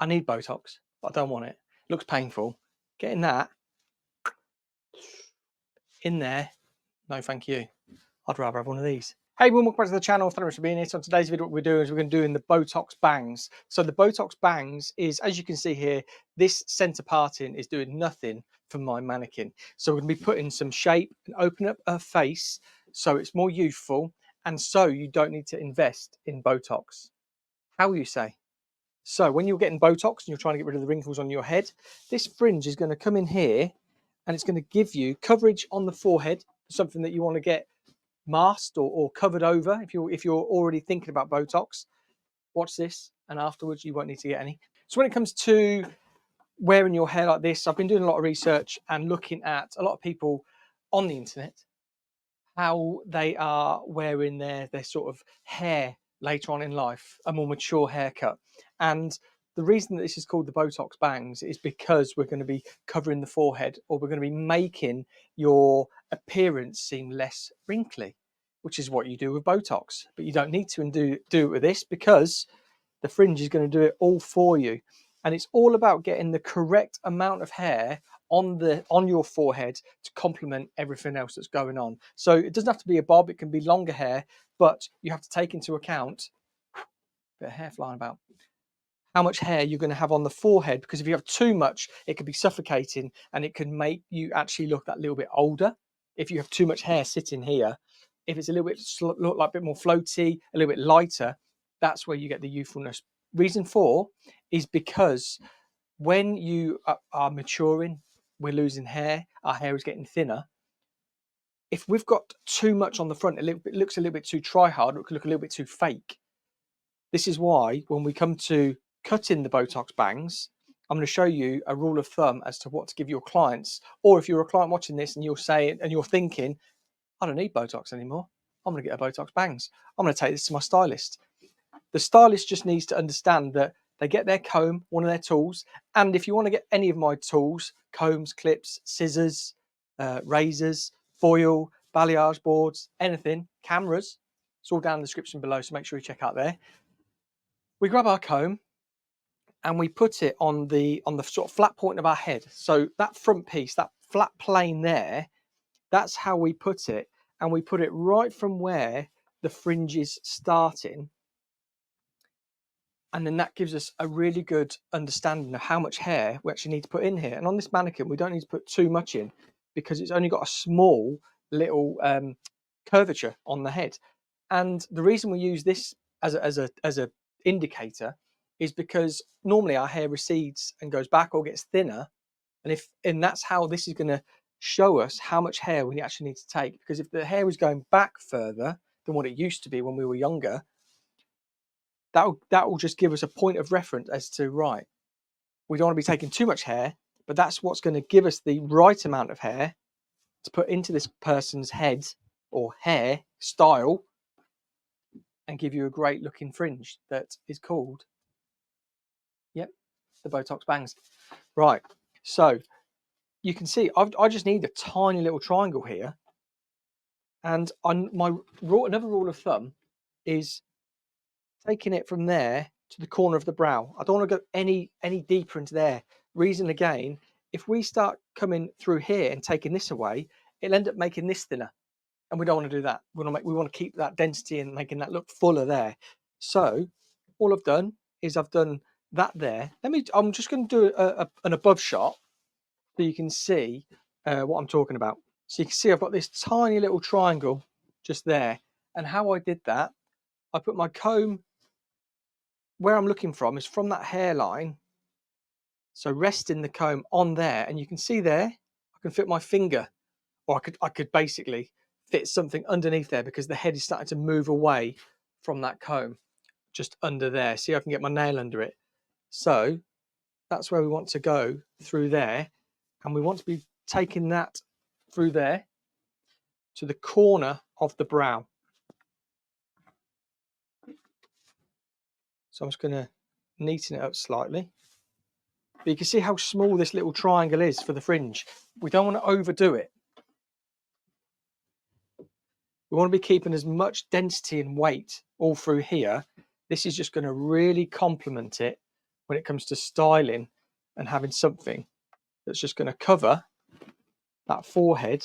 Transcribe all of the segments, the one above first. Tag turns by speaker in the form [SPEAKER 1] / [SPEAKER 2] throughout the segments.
[SPEAKER 1] I need Botox, but I don't want it. It looks painful. Getting that in there, no thank you. I'd rather have one of these. Hey everyone, welcome back to the channel. Thank you for being here. So on today's video, what we're doing is we're going to do the Botox bangs. So the Botox bangs is, as you can see here, this center parting is doing nothing for my mannequin. So we're going to be putting some shape and open up her face so it's more youthful, and so you don't need to invest in Botox. How will you say? So when you're getting Botox and you're trying to get rid of the wrinkles on your head, this fringe is going to come in here and it's going to give you coverage on the forehead, something that you want to get masked or covered over if you're already thinking about Botox. Watch this, and afterwards you won't need to get any. So when it comes to wearing your hair like this, I've been doing a lot of research and looking at a lot of people on the internet, how they are wearing their sort of hair later on in life, a more mature haircut. And the reason that this is called the Botox bangs is because we're going to be covering the forehead, or we're going to be making your appearance seem less wrinkly, which is what you do with Botox. But you don't need to do it with this, because the fringe is going to do it all for you. And it's all about getting the correct amount of hair on your forehead to complement everything else that's going on. So it doesn't have to be a bob, it can be longer hair, but you have to take into account, bit of hair flying about, how much hair you're going to have on the forehead, because if you have too much, it could be suffocating and it can make you actually look that little bit older. If you have too much hair sitting here, if it's a little bit look like a bit more floaty, a little bit lighter, that's where you get the youthfulness. Reason for is because when you are maturing, we're losing hair, our hair is getting thinner. If we've got too much on the front, it looks a little bit too try-hard, it could look a little bit too fake. This is why when we come to cutting the Botox bangs, I'm going to show you a rule of thumb as to what to give your clients. Or if you're a client watching this and you're saying and you're thinking, I don't need Botox anymore, I'm going to get a Botox bangs, I'm going to take this to my stylist. The stylist just needs to understand that they get their comb, one of their tools, and if you want to get any of my tools, combs, clips, scissors, razors, foil, balayage boards, anything, cameras, it's all down in the description below, so make sure you check out there. We grab our comb and we put it on the sort of flat point of our head. So that front piece, that flat plane there, that's how we put it. And we put it right from where the fringe is starting. And then that gives us a really good understanding of how much hair we actually need to put in here. And on this mannequin, we don't need to put too much in, because it's only got a small little curvature on the head. And the reason we use this as a indicator is because normally our hair recedes and goes back or gets thinner. And that's how this is going to show us how much hair we actually need to take. Because if the hair is going back further than what it used to be when we were younger, that will just give us a point of reference as to, right, we don't want to be taking too much hair, but that's what's going to give us the right amount of hair to put into this person's head or hair style and give you a great looking fringe that is called, yep, the Botox bangs. Right, so you can see I just need a tiny little triangle here, and another rule of thumb is taking it from there to the corner of the brow. I don't want to go any deeper into there. Reason again, if we start coming through here and taking this away, it'll end up making this thinner, and we don't want to do that. We want to keep that density and making that look fuller there. So all I've done is I've done that there. I'm just going to do an above shot so you can see what I'm talking about. So you can see I've got this tiny little triangle just there, and how I did that, I put my comb where I'm looking from is from that hairline. So resting the comb on there, and you can see there, I can fit my finger, or I could basically fit something underneath there, because the head is starting to move away from that comb just under there. See, I can get my nail under it. So that's where we want to go through there, and we want to be taking that through there to the corner of the brow. So I'm just going to neaten it up slightly. But you can see how small this little triangle is for the fringe. We don't want to overdo it. We want to be keeping as much density and weight all through here. This is just going to really complement it when it comes to styling and having something that's just going to cover that forehead,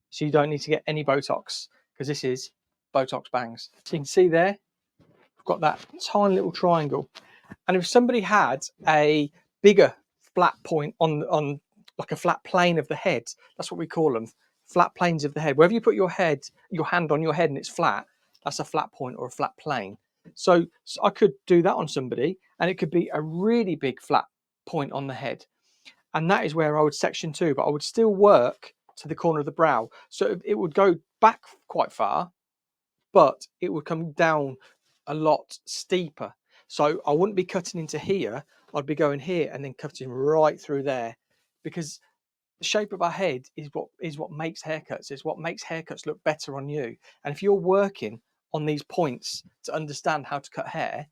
[SPEAKER 1] so you don't need to get any Botox, because this is Botox bangs. So you can see there, I've got that tiny little triangle. And if somebody had a bigger flat point on like a flat plane of the head, that's what we call them, flat planes of the head. Wherever you put your hand on your head and it's flat, that's a flat point or a flat plane. So I could do that on somebody, and it could be a really big flat point on the head. And that is where I would section to, but I would still work to the corner of the brow. So it would go back quite far, but it would come down a lot steeper. So I wouldn't be cutting into here. I'd be going here and then cutting right through there, because the shape of our head is what makes haircuts. It's what makes haircuts look better on you. And if you're working on these points to understand how to cut hair,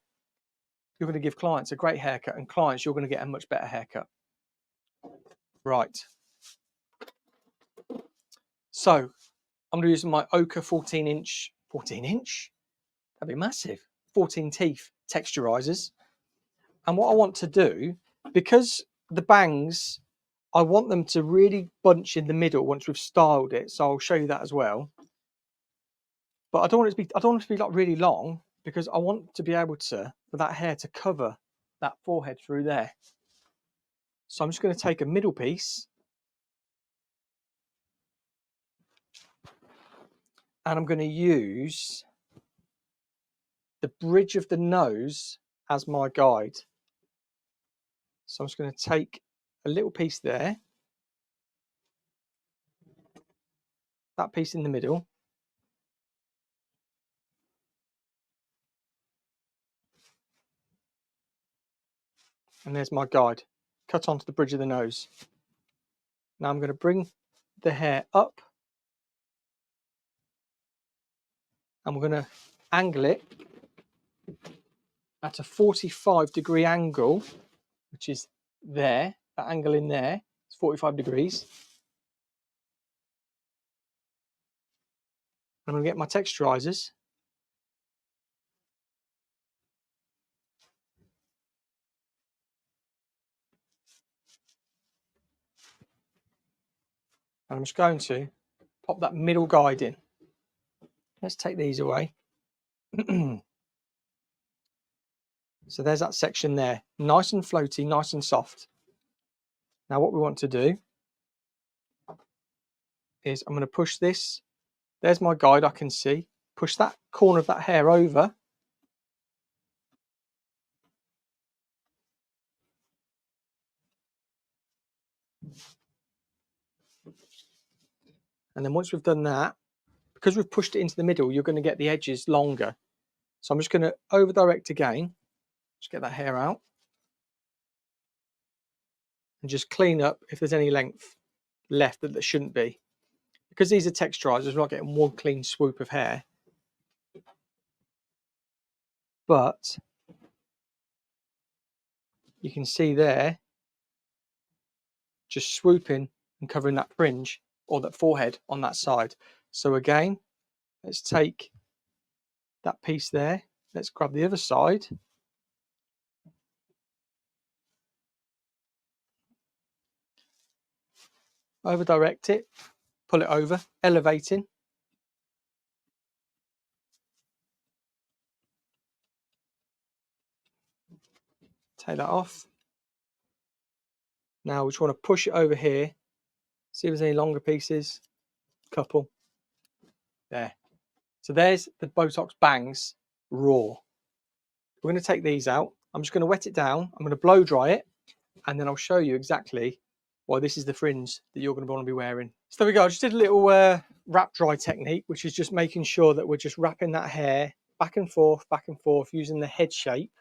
[SPEAKER 1] you're going to give clients a great haircut, and clients, you're going to get a much better haircut. Right. So I'm going to use my Ochre 14 inch, that'd be massive, 14 teeth texturizers. And what I want to do, because the bangs, I want them to really bunch in the middle once we've styled it. So I'll show you that as well. But I don't want it to be like really long, because I want to be able to, for that hair to cover that forehead through there. So I'm just going to take a middle piece, and I'm going to use the bridge of the nose as my guide. So I'm just going to take a little piece there, that piece in the middle, and there's my guide, cut onto the bridge of the nose. Now I'm going to bring the hair up, and we're going to angle it at a 45-degree angle, which is there, that angle in there, it's 45 degrees. I'm going to get my texturizers. And I'm just going to pop that middle guide in. Let's take these away. So there's that section there, nice and floaty, nice and soft. Now what we want to do is I'm going to push this. There's my guide, I can see. Push that corner of that hair over. And then once we've done that, because we've pushed it into the middle, you're going to get the edges longer. So I'm just going to over direct again, just get that hair out, and just clean up if there's any length left that there shouldn't be. Because these are texturizers, we're not getting one clean swoop of hair. But you can see there, just swooping and covering that fringe or that forehead on that side. So again, let's take that piece there. Let's grab the other side. Over direct it, pull it over, elevating. Take that off. Now we just want to push it over here. See if there's any longer pieces. Couple. There. So there's the Botox bangs raw. We're going to take these out. I'm just going to wet it down. I'm going to blow dry it, and then I'll show you exactly why this is the fringe that you're going to want to be wearing. So there we go. I just did a little wrap dry technique, which is just making sure that we're just wrapping that hair back and forth, using the head shape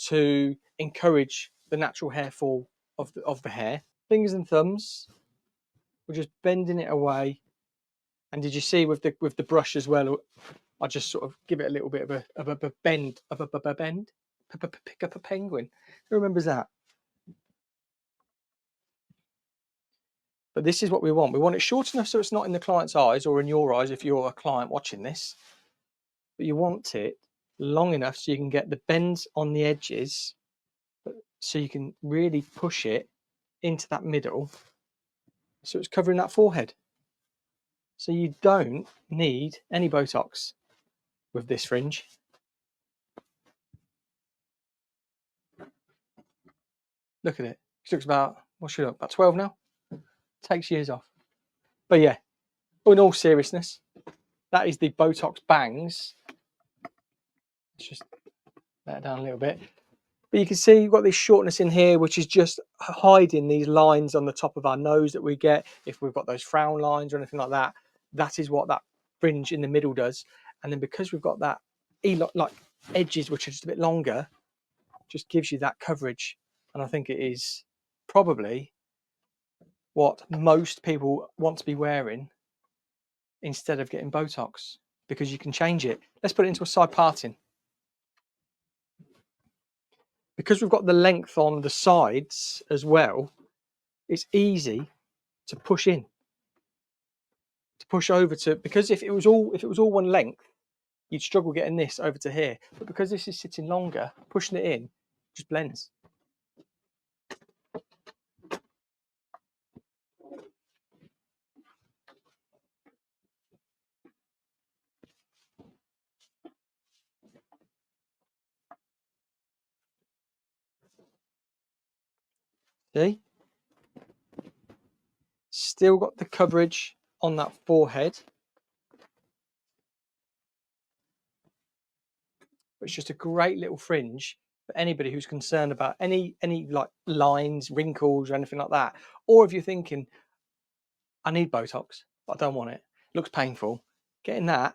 [SPEAKER 1] to encourage the natural hair fall of the hair. Fingers and thumbs, we're just bending it away. And did you see with the brush as well? I just sort of give it a little bit of a bend, pick up a penguin. Who remembers that? But this is what we want. We want it short enough so it's not in the client's eyes or in your eyes if you're a client watching this. But you want it long enough so you can get the bends on the edges, but So you can really push it into that middle, so it's covering that forehead. So you don't need any Botox with this fringe. Look at it. She looks about, what's she look, about 12 now? Takes years off. But yeah, in all seriousness, that is the Botox bangs. Let's just let it down a little bit. But you can see you've got this shortness in here, which is just hiding these lines on the top of our nose that we get if we've got those frown lines or anything like that. That is what that fringe in the middle does. And then because we've got that like edges which are just a bit longer, just gives you that coverage. And I think it is probably what most people want to be wearing instead of getting Botox, because you can change it. Let's put it into a side parting. Because we've got the length on the sides as well, it's easy to push in, to push over to, because if it was all one length, you'd struggle getting this over to here. But because this is sitting longer, pushing it in just blends. See? Still got the coverage on that forehead. But it's just a great little fringe for anybody who's concerned about any like lines, wrinkles, or anything like that. Or if you're thinking, I need Botox, but I don't want it. It looks painful. Getting that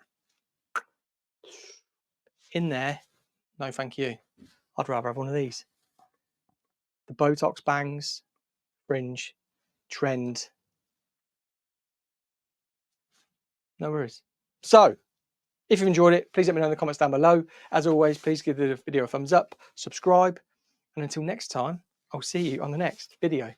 [SPEAKER 1] in there, no thank you. I'd rather have one of these. The Botox bangs, fringe, trend. No worries. So, if you've enjoyed it, please let me know in the comments down below. As always, please give the video a thumbs up, subscribe, and until next time, I'll see you on the next video.